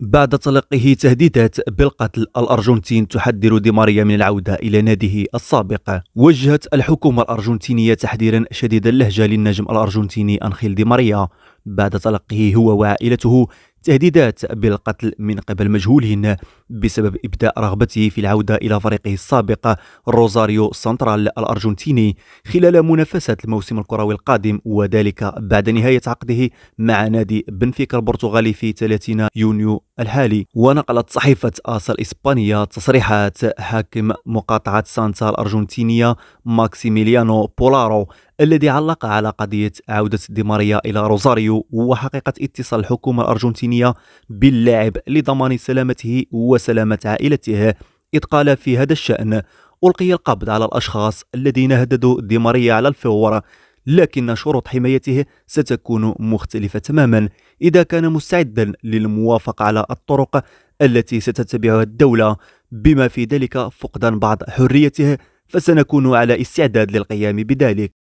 بعد تلقيه تهديدات بالقتل، الأرجنتين تحذر دي ماريا من العودة إلى ناديه السابق. وجهت الحكومة الأرجنتينية تحذيرا شديد اللهجة للنجم الأرجنتيني أنخيل دي ماريا بعد تلقيه هو وعائلته تهديدات بالقتل من قبل مجهولين بسبب إبداء رغبته في العودة إلى فريقه السابق روزاريو سنترال الأرجنتيني خلال منافسة الموسم الكروي القادم، وذلك بعد نهاية عقده مع نادي بنفيكا البرتغالي في 30 يونيو الحالي. ونقلت صحيفة آس الإسبانية تصريحات حاكم مقاطعة سانتا الأرجنتينية ماكسيميليانو بولارو الذي علق على قضية عودة دي ماريا إلى روزاريو وحقيقة اتصال الحكومة الأرجنتينية باللاعب لضمان سلامته وسلامة عائلته، إذ قال في هذا الشأن: ألقي القبض على الأشخاص الذين هددوا دي ماريا على الفور، لكن شروط حمايته ستكون مختلفة تماما. إذا كان مستعدا للموافقة على الطرق التي ستتبعها الدولة بما في ذلك فقدان بعض حريته، فسنكون على استعداد للقيام بذلك.